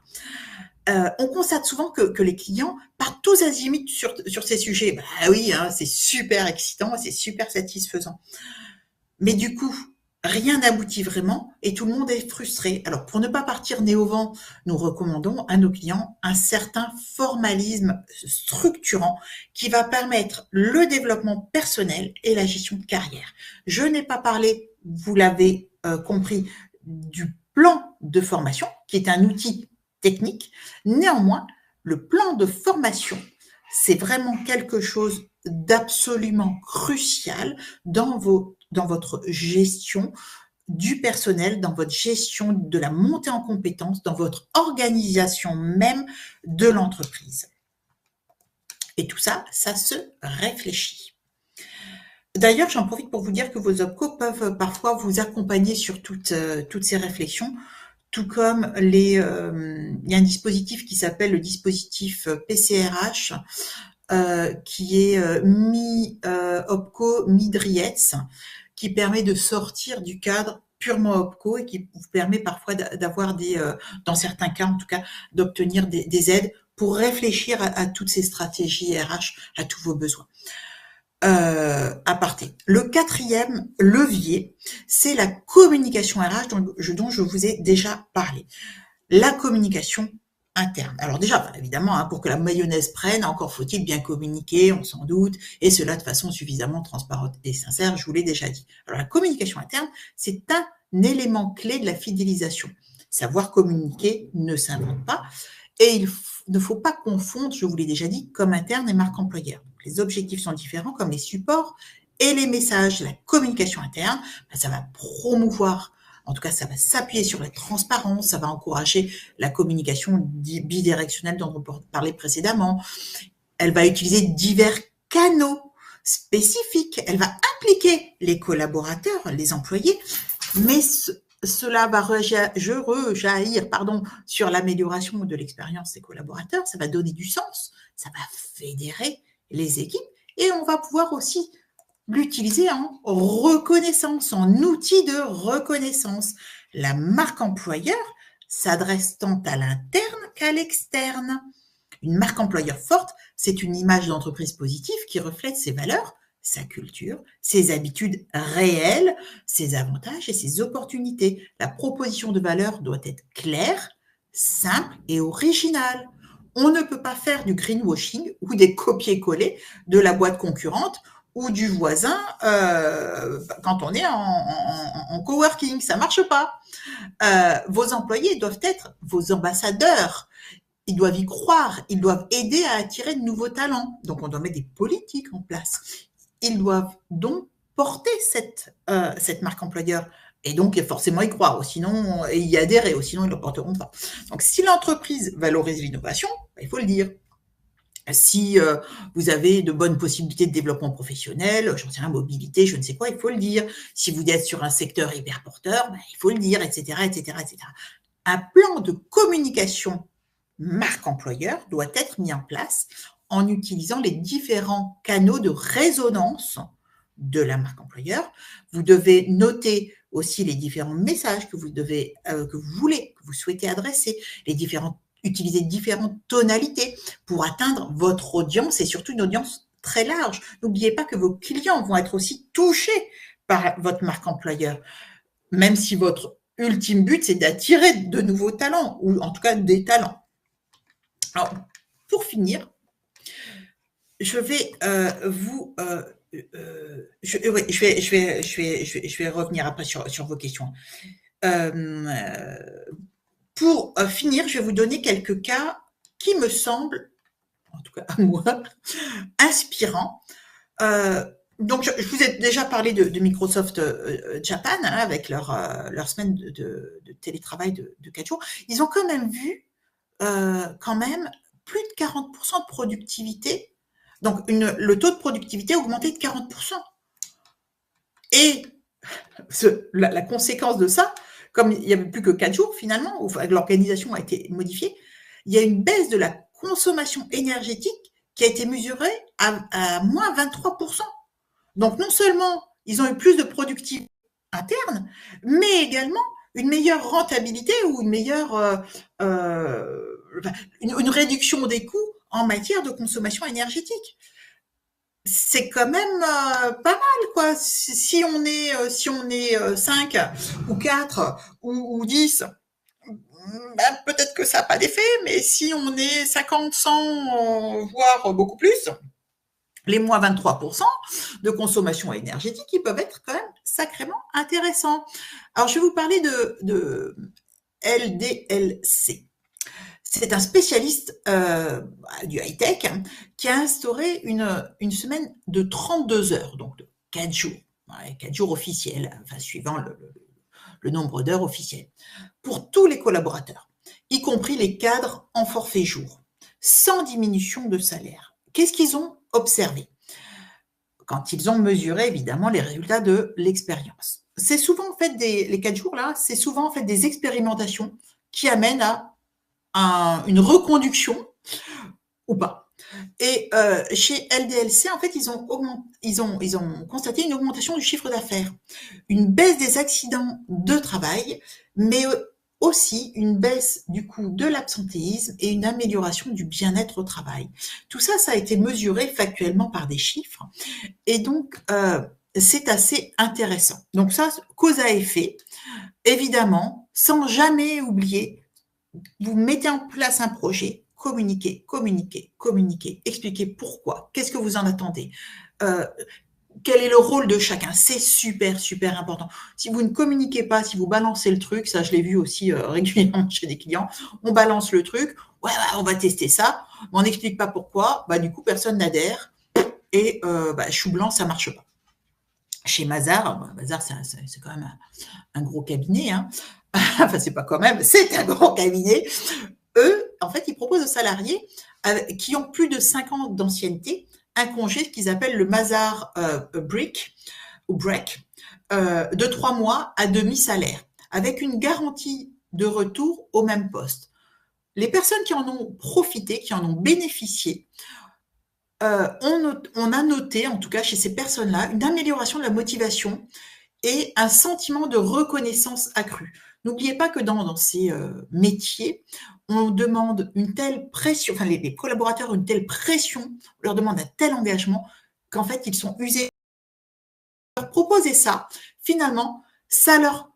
On constate souvent que les clients partent tous azimuts sur ces sujets. Bah oui, hein, c'est super excitant, c'est super satisfaisant. Mais du coup, rien n'aboutit vraiment et tout le monde est frustré. Alors, pour ne pas partir nez au vent, nous recommandons à nos clients un certain formalisme structurant qui va permettre le développement personnel et la gestion de carrière. Je n'ai pas parlé, vous l'avez compris, du plan de formation, qui est un outil technique. Néanmoins, le plan de formation, c'est vraiment quelque chose d'absolument crucial dans votre gestion du personnel, dans votre gestion de la montée en compétences, dans votre organisation même de l'entreprise. Et tout ça, ça se réfléchit. D'ailleurs, j'en profite pour vous dire que vos OPCO peuvent parfois vous accompagner sur toutes ces réflexions, tout comme il y a un dispositif qui s'appelle le dispositif PCRH, qui est mi-OPCO, mi-DRIETS, qui permet de sortir du cadre purement OPCO et qui vous permet parfois d'avoir dans certains cas en tout cas, d'obtenir des aides pour réfléchir à toutes ces stratégies RH, à tous vos besoins. Aparté. Le quatrième levier, c'est la communication RH dont je vous ai déjà parlé. La communication interne. Alors déjà, évidemment, hein, pour que la mayonnaise prenne, encore faut-il bien communiquer, on s'en doute, et cela de façon suffisamment transparente et sincère, je vous l'ai déjà dit. Alors la communication interne, c'est un élément clé de la fidélisation. Savoir communiquer ne s'invente pas, et il ne faut pas confondre, je vous l'ai déjà dit, com interne et marque employeur. Les objectifs sont différents, comme les supports et les messages. La communication interne, ça va promouvoir, en tout cas, ça va s'appuyer sur la transparence, ça va encourager la communication bidirectionnelle dont on parlait précédemment. Elle va utiliser divers canaux spécifiques. Elle va impliquer les collaborateurs, les employés, mais cela va rejaillir sur l'amélioration de l'expérience des collaborateurs. Ça va donner du sens, ça va fédérer les équipes et on va pouvoir aussi l'utiliser en reconnaissance, en outil de reconnaissance. La marque employeur s'adresse tant à l'interne qu'à l'externe. Une marque employeur forte, c'est une image d'entreprise positive qui reflète ses valeurs, sa culture, ses habitudes réelles, ses avantages et ses opportunités. La proposition de valeur doit être claire, simple et originale. On ne peut pas faire du greenwashing ou des copier-coller de la boîte concurrente ou du voisin quand on est en coworking. Ça ne marche pas. Vos employés doivent être vos ambassadeurs. Ils doivent y croire. Ils doivent aider à attirer de nouveaux talents. Donc, on doit mettre des politiques en place. Ils doivent donc porter cette marque employeur et donc forcément y croire, sinon et y adhérer, sinon ils ne le porteront pas. Donc, si l'entreprise valorise l'innovation, il faut le dire. Si vous avez de bonnes possibilités de développement professionnel, j'en sais rien, mobilité, je ne sais quoi, il faut le dire. Si vous êtes sur un secteur hyper porteur, il faut le dire, etc., etc., etc. Un plan de communication marque employeur doit être mis en place en utilisant les différents canaux de résonance de la marque employeur. Vous devez noter aussi les différents messages que vous souhaitez adresser, utiliser différentes tonalités pour atteindre votre audience et surtout une audience très large. N'oubliez pas que vos clients vont être aussi touchés par votre marque employeur, même si votre ultime but, c'est d'attirer de nouveaux talents, ou en tout cas des talents. Alors, pour finir, je vais je vais revenir après sur vos questions. Pour finir, je vais vous donner quelques cas qui me semblent, en tout cas à moi, inspirants. Donc, je vous ai déjà parlé de Microsoft Japan, hein, avec leur semaine de télétravail de 4 jours. Ils ont quand même vu plus de 40% de productivité. Donc, le taux de productivité a augmenté de 40%. Et la conséquence de ça, comme il n'y avait plus que 4 jours finalement, où l'organisation a été modifiée, il y a une baisse de la consommation énergétique qui a été mesurée à moins 23%. Donc non seulement ils ont eu plus de productivité interne, mais également une meilleure rentabilité ou une meilleure une réduction des coûts en matière de consommation énergétique. C'est quand même pas mal, quoi. Si on est 5 ou 4 ou 10, ben, peut-être que ça n'a pas d'effet, mais si on est 50, 100, voire beaucoup plus, les moins 23% de consommation énergétique, ils peuvent être quand même sacrément intéressants. Alors, je vais vous parler de LDLC. C'est un spécialiste du high-tech qui a instauré une semaine de 32 heures, donc de 4 jours, 4 jours officiels, enfin, suivant le nombre d'heures officielles, pour tous les collaborateurs, y compris les cadres en forfait jour, sans diminution de salaire. Qu'est-ce qu'ils ont observé quand ils ont mesuré évidemment les résultats de l'expérience? C'est souvent en fait les 4 jours là, c'est souvent en fait des expérimentations qui amènent à une reconduction ou pas. Et chez LDLC, en fait, ils ont constaté une augmentation du chiffre d'affaires, une baisse des accidents de travail, mais aussi une baisse du coût de l'absentéisme et une amélioration du bien-être au travail. Tout ça, ça a été mesuré factuellement par des chiffres. Et donc, c'est assez intéressant. Donc ça, cause à effet, évidemment, sans jamais oublier, vous mettez en place un projet, communiquez, communiquez, communiquez, expliquez pourquoi, qu'est-ce que vous en attendez, quel est le rôle de chacun, c'est super, super important. Si vous ne communiquez pas, si vous balancez le truc, ça je l'ai vu aussi régulièrement chez des clients, on balance le truc, ouais, on va tester ça, mais on n'explique pas pourquoi, bah, du coup personne n'adhère et chou blanc, ça marche pas. Chez Mazars, Mazars c'est quand même un gros cabinet, hein. Enfin c'est pas quand même, c'est un gros cabinet. Eux, en fait, ils proposent aux salariés qui ont plus de 5 ans d'ancienneté un congé qu'ils appellent le Mazars Break ou Break de 3 mois à demi-salaire, avec une garantie de retour au même poste. Les personnes qui en ont profité, qui en ont bénéficié, on a noté, en tout cas chez ces personnes-là, une amélioration de la motivation et un sentiment de reconnaissance accru. N'oubliez pas que dans ces métiers, on demande une telle pression, enfin les collaborateurs ont une telle pression, on leur demande un tel engagement qu'en fait ils sont usés. Leur proposer ça, finalement, ça leur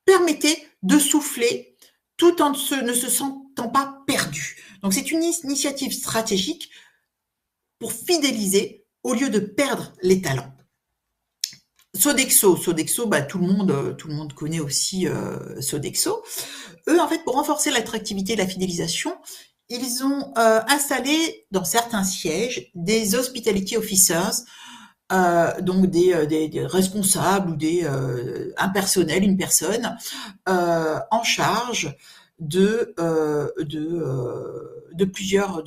permettait de souffler tout en ne se sentant pas perdus. Donc c'est une initiative stratégique pour fidéliser au lieu de perdre les talents. Sodexo, bah, tout le monde connaît aussi Sodexo. Eux, en fait, pour renforcer l'attractivité et la fidélisation, ils ont installé dans certains sièges des hospitality officers, donc des responsables ou un personnel, une personne en charge de plusieurs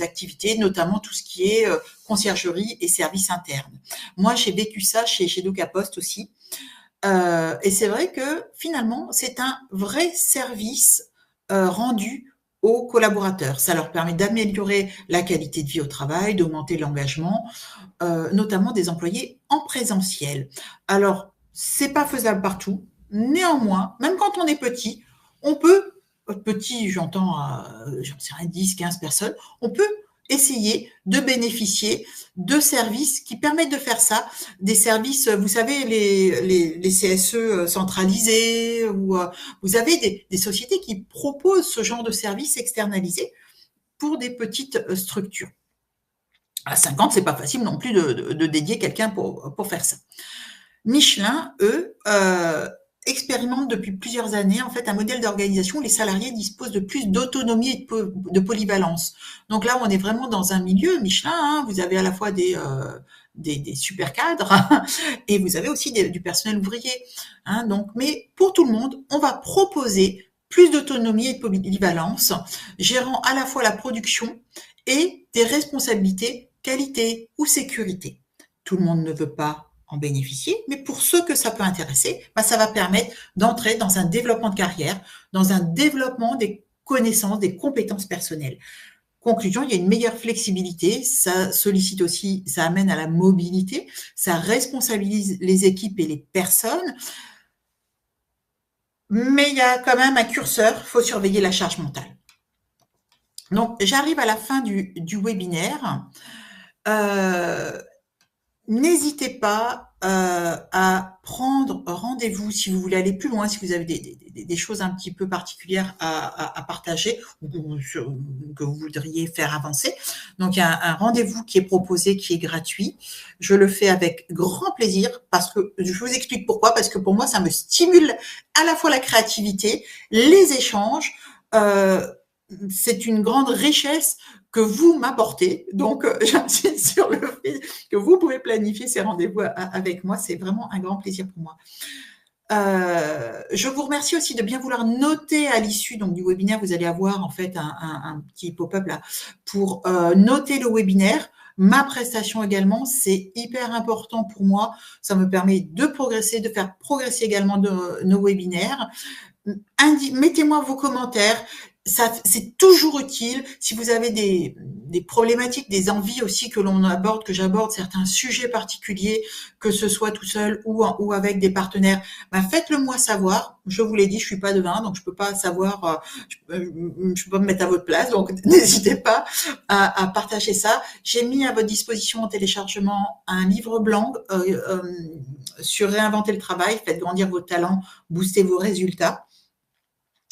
activités, notamment tout ce qui est conciergerie et services internes. Moi, j'ai vécu ça chez Doca Post aussi. Et c'est vrai que finalement, c'est un vrai service rendu aux collaborateurs. Ça leur permet d'améliorer la qualité de vie au travail, d'augmenter l'engagement, notamment des employés en présentiel. Alors, c'est pas faisable partout. Néanmoins, même quand on est petit, on peut, petit, j'entends, j'en sais rien, 10, 15 personnes, on peut essayer de bénéficier de services qui permettent de faire ça, des services, vous savez, les CSE centralisés, ou vous avez des sociétés qui proposent ce genre de services externalisés pour des petites structures. À 50, c'est pas facile non plus de dédier quelqu'un pour faire ça. Michelin, eux, expérimentent depuis plusieurs années en fait un modèle d'organisation où les salariés disposent de plus d'autonomie et de polyvalence. Donc là, on est vraiment dans un milieu Michelin. Hein, vous avez à la fois des super cadres et vous avez aussi du personnel ouvrier. Hein, donc, mais pour tout le monde, on va proposer plus d'autonomie et de polyvalence, gérant à la fois la production et des responsabilités qualité ou sécurité. Tout le monde ne veut pas en bénéficier, mais pour ceux que ça peut intéresser, ça va permettre d'entrer dans un développement de carrière, dans un développement des connaissances, des compétences personnelles. Conclusion, il y a une meilleure flexibilité, ça sollicite aussi, ça amène à la mobilité, ça responsabilise les équipes et les personnes, mais il y a quand même un curseur, il faut surveiller la charge mentale. Donc, j'arrive à la fin du webinaire. N'hésitez pas à prendre rendez-vous si vous voulez aller plus loin, si vous avez des choses un petit peu particulières à partager ou que vous voudriez faire avancer. Donc, il y a un rendez-vous qui est proposé, qui est gratuit. Je le fais avec grand plaisir parce que je vous explique pourquoi. Parce que pour moi, ça me stimule à la fois la créativité, les échanges. C'est une grande richesse que vous m'apportez. Donc, j'insiste sur le fait que vous pouvez planifier ces rendez-vous avec moi. C'est vraiment un grand plaisir pour moi. Je vous remercie aussi de bien vouloir noter à l'issue du webinaire. Vous allez avoir en fait un petit pop-up là pour noter le webinaire. Ma prestation également, c'est hyper important pour moi. Ça me permet de progresser, de faire progresser également nos webinaires. Mettez-moi vos commentaires. C'est toujours utile. Si vous avez des problématiques, des envies aussi que l'on aborde, que j'aborde certains sujets particuliers, que ce soit tout seul ou avec des partenaires, faites-le moi savoir. Je vous l'ai dit, je suis pas devin, donc je peux pas savoir, je peux pas me mettre à votre place, donc n'hésitez pas à partager ça. J'ai mis à votre disposition en téléchargement un livre blanc sur réinventer le travail, faites grandir vos talents, booster vos résultats.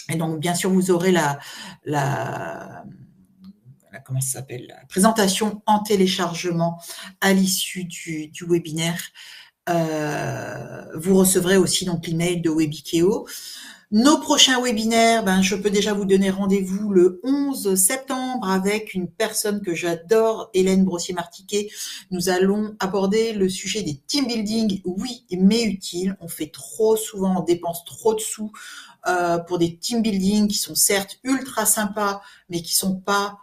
Et donc, bien sûr, vous aurez comment ça s'appelle, la présentation en téléchargement à l'issue du webinaire. Vous recevrez aussi donc l'email de Webikeo. Nos prochains webinaires, je peux déjà vous donner rendez-vous le 11 septembre avec une personne que j'adore, Hélène Brossier-Martiquet. Nous allons aborder le sujet des team building, oui, mais utile. On fait trop souvent, on dépense trop de sous pour des team building qui sont certes ultra sympas, mais qui sont pas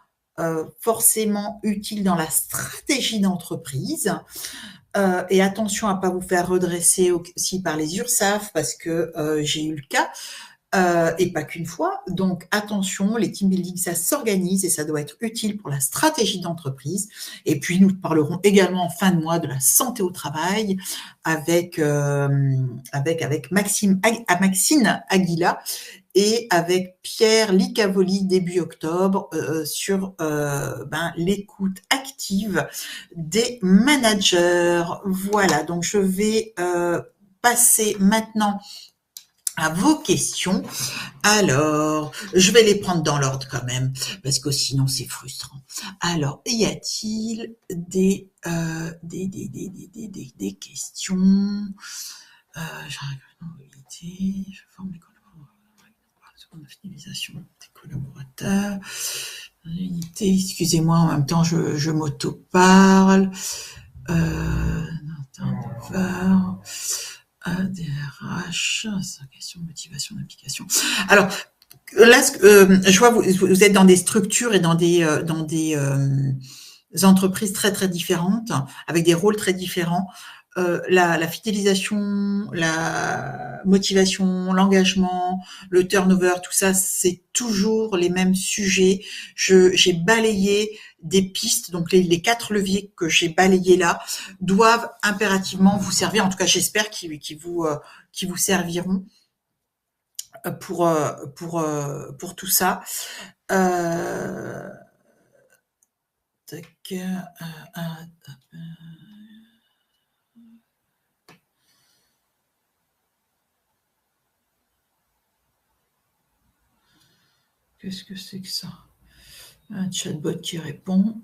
forcément utiles dans la stratégie d'entreprise. Et attention à pas vous faire redresser aussi par les URSSAF parce que j'ai eu le cas et pas qu'une fois. Donc attention, les team building ça s'organise et ça doit être utile pour la stratégie d'entreprise. Et puis nous parlerons également en fin de mois de la santé au travail avec Maxine Aguila et avec Pierre Licavoli début octobre sur l'écoute active des managers. Voilà, donc je vais passer maintenant à vos questions. Alors, je vais les prendre dans l'ordre quand même, parce que sinon c'est frustrant. Alors, y a-t-il des questions je forme mes collaborateurs, finalisation des collaborateurs, unité, excusez-moi, en même temps je m'auto-parle. ADRH, question de motivation d'application. Alors, là, je vois, vous êtes dans des structures et dans des entreprises très, très différentes, avec des rôles très différents. La fidélisation, la motivation, l'engagement, le turnover, tout ça, c'est toujours les mêmes sujets. J'ai balayé des pistes, donc les 4 leviers que j'ai balayés là doivent impérativement vous servir. En tout cas, j'espère qu'ils vous serviront pour tout ça. Qu'est-ce que c'est que ça? Un chatbot qui répond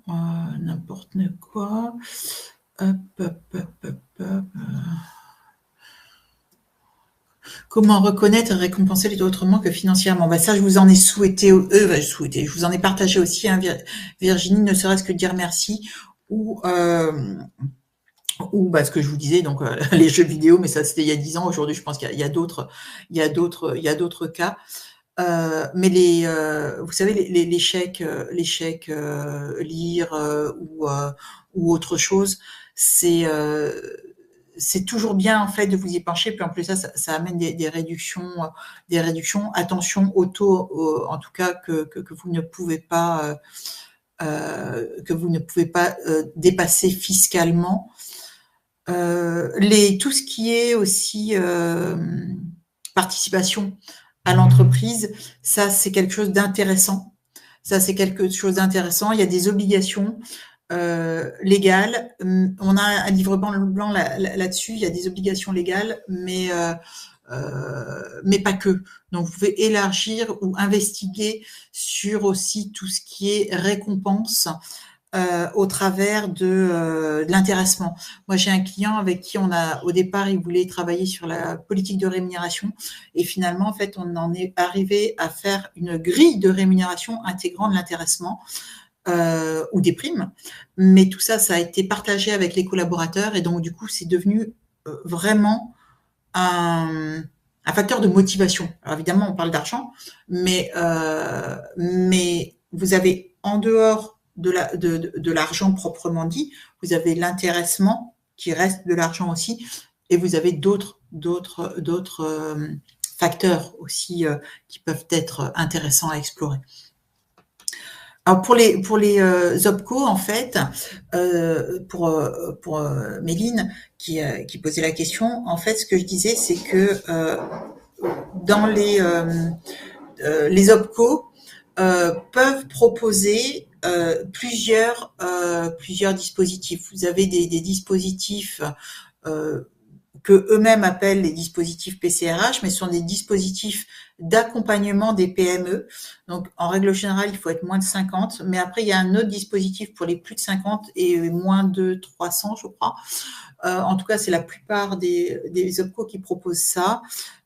n'importe quoi. Comment reconnaître et récompenser les autrement que financièrement? Ça, je vous en ai souhaité, je vous en ai partagé aussi, hein, Virginie, ne serait-ce que dire merci ou ce que je vous disais, donc les jeux vidéo, mais ça c'était il y a 10 ans. Aujourd'hui, je pense qu'il y a d'autres cas. Mais vous savez, les chèques, lire ou autre chose, c'est c'est toujours bien en fait de vous y pencher. Puis en plus ça amène des réductions, des réductions. Attention au taux, en tout cas que vous ne pouvez pas dépasser fiscalement. Tout ce qui est aussi participation à l'entreprise, ça c'est quelque chose d'intéressant. Ça c'est quelque chose d'intéressant. Il y a des obligations légales. On a un livre blanc là-dessus. Il y a des obligations légales, mais pas que. Donc vous pouvez élargir ou investiguer sur aussi tout ce qui est récompense au travers de l'intéressement. Moi, j'ai un client avec qui au départ, il voulait travailler sur la politique de rémunération et finalement, en fait, on en est arrivé à faire une grille de rémunération intégrant de l'intéressement ou des primes. Mais tout ça, ça a été partagé avec les collaborateurs et donc, du coup, c'est devenu vraiment un facteur de motivation. Alors, évidemment, on parle d'argent, mais vous avez en dehors de l'argent proprement dit, vous avez l'intéressement qui reste de l'argent aussi, et vous avez d'autres facteurs aussi qui peuvent être intéressants à explorer. Alors pour les OPCO, en fait, pour Méline qui posait la question, en fait, ce que je disais, c'est que dans les OPCO peuvent proposer plusieurs dispositifs. Vous avez des dispositifs que eux-mêmes appellent les dispositifs PCRH, mais ce sont des dispositifs d'accompagnement des PME. Donc, en règle générale, il faut être moins de 50, mais après, il y a un autre dispositif pour les plus de 50 et moins de 300, je crois. En tout cas, c'est la plupart des OPCO qui proposent ça.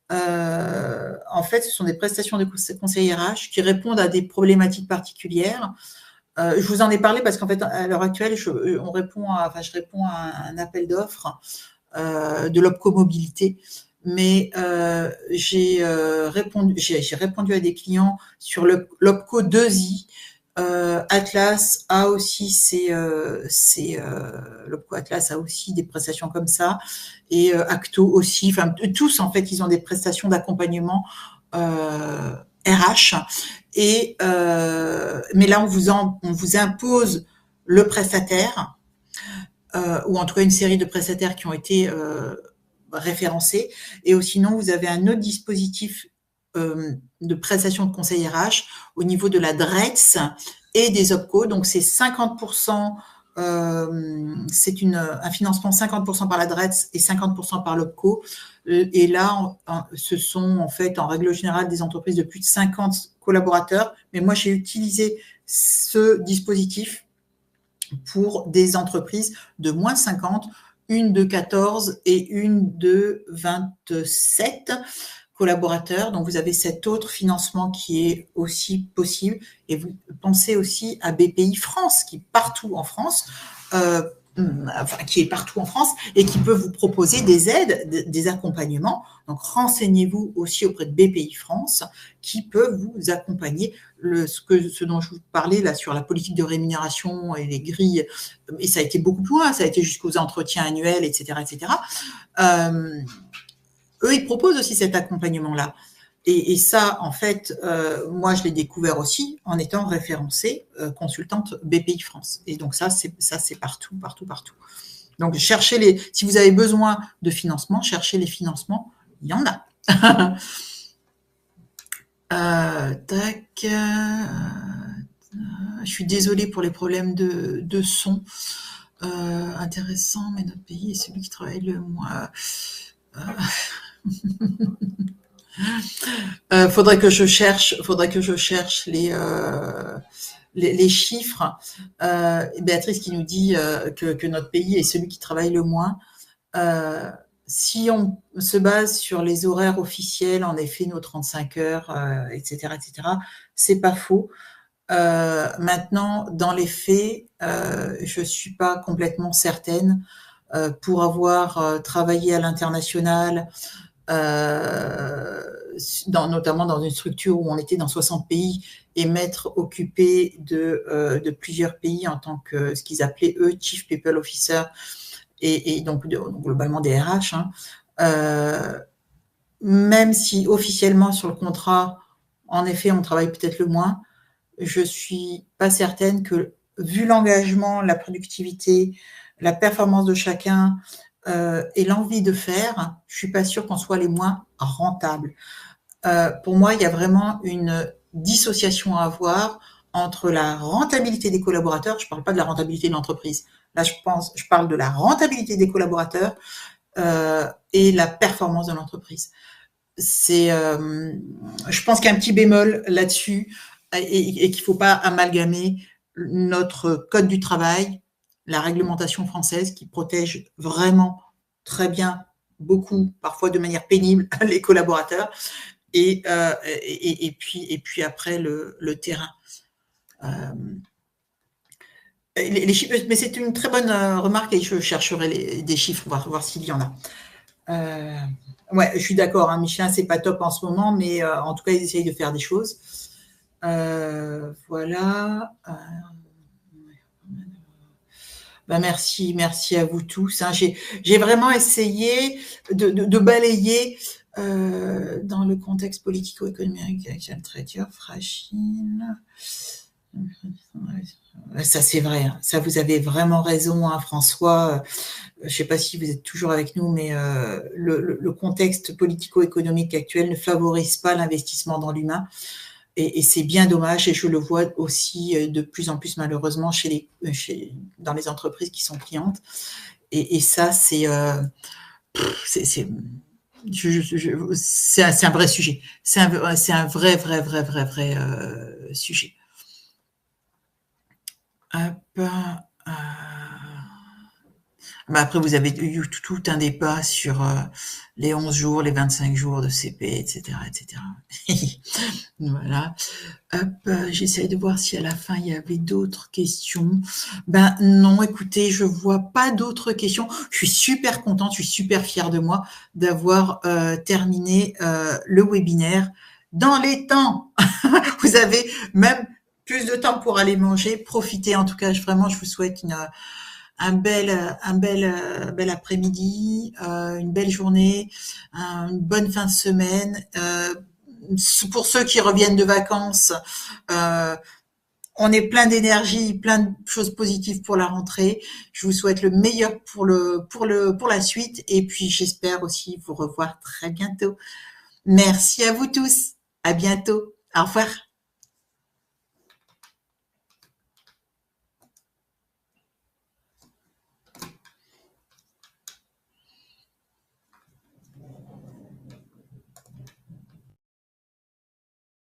En fait, ce sont des prestations de conseil RH qui répondent à des problématiques particulières. Je vous en ai parlé parce qu'en fait, à l'heure actuelle, je réponds à un appel d'offres de l'OPCO mobilité, mais j'ai répondu à des clients sur l'OPCO 2i. Atlas a aussi l'OPCO Atlas a aussi des prestations comme ça, et Acto aussi. Enfin, tous en fait, ils ont des prestations d'accompagnement RH. Et mais là, on vous impose le prestataire, ou en tout cas une série de prestataires qui ont été référencés. Et sinon, vous avez un autre dispositif de prestation de conseil RH au niveau de la DRETS et des OPCO. Donc, c'est 50%, c'est un financement 50% par la DRETS et 50% par l'OPCO. Et là, ce sont en fait, en règle générale, des entreprises de plus de 50 collaborateurs. Mais moi, j'ai utilisé ce dispositif pour des entreprises de moins de 50, une de 14 et une de 27 collaborateurs. Donc, vous avez cet autre financement qui est aussi possible. Et vous pensez aussi à BPI France, qui est partout en France, et qui peut vous proposer des aides, des accompagnements. Donc, renseignez-vous aussi auprès de BPI France, qui peut vous accompagner. Ce dont je vous parlais là sur la politique de rémunération et les grilles, et ça a été beaucoup plus loin, ça a été jusqu'aux entretiens annuels, etc., etc. Eux, ils proposent aussi cet accompagnement-là. Et ça, en fait, moi, je l'ai découvert aussi en étant référencée consultante BPI France. Et donc ça, c'est partout, partout, partout. Donc, si vous avez besoin de financement, cherchez les financements, il y en a. Je suis désolée pour les problèmes de son. Intéressant, mais notre pays est celui qui travaille le moins. Faudrait que je cherche les chiffres. Béatrice qui nous dit que notre pays est celui qui travaille le moins. Si on se base sur les horaires officiels, en effet, nos 35 heures, etc., c'est pas faux. Maintenant, dans les faits, je suis pas complètement certaine. Pour avoir travaillé à l'international, notamment dans une structure où on était dans 60 pays et m'être occupé de plusieurs pays en tant que ce qu'ils appelaient eux Chief People Officer, et donc globalement des RH, hein, même si officiellement sur le contrat, en effet, on travaille peut-être le moins, je suis pas certaine que, vu l'engagement, la productivité, la performance de chacun et l'envie de faire, je suis pas sûre qu'on soit les moins rentables. Pour moi, il y a vraiment une dissociation à avoir entre la rentabilité des collaborateurs. Je parle pas de la rentabilité de l'entreprise. Là, je parle de la rentabilité des collaborateurs et la performance de l'entreprise. Je pense qu'il y a un petit bémol là-dessus et qu'il ne faut pas amalgamer notre code du travail, la réglementation française qui protège vraiment très bien, beaucoup, parfois de manière pénible, les collaborateurs, et puis après le terrain. Les chiffres, mais c'est une très bonne remarque et je chercherai des chiffres, voir s'il y en a. Ouais, je suis d'accord, hein, Michelin, c'est pas top en ce moment, mais en tout cas, ils essayent de faire des choses. Voilà. Merci à vous tous, hein. J'ai vraiment essayé de balayer dans le contexte politico-économique actuel très dur, fragile. Ça, c'est vrai, hein. Ça, vous avez vraiment raison, hein, François. Je ne sais pas si vous êtes toujours avec nous, mais le contexte politico-économique actuel ne favorise pas l'investissement dans l'humain. Et c'est bien dommage, et je le vois aussi de plus en plus malheureusement dans les entreprises qui sont clientes. Et ça, c'est un vrai sujet. C'est un vrai sujet. Hop, après, vous avez eu tout un débat sur les 11 jours, les 25 jours de CP, etc., etc. Voilà. Hop, j'essaye de voir si à la fin il y avait d'autres questions. Ben non, écoutez, je vois pas d'autres questions. Je suis super contente, je suis super fière de moi d'avoir terminé le webinaire dans les temps. Vous avez même plus de temps pour aller manger. Profitez, en tout cas, vraiment, je vous souhaite un bel après-midi, une belle journée, une bonne fin de semaine. Pour ceux qui reviennent de vacances, on est plein d'énergie, plein de choses positives pour la rentrée. Je vous souhaite le meilleur pour la suite, et puis j'espère aussi vous revoir très bientôt. Merci à vous tous. À bientôt. Au revoir.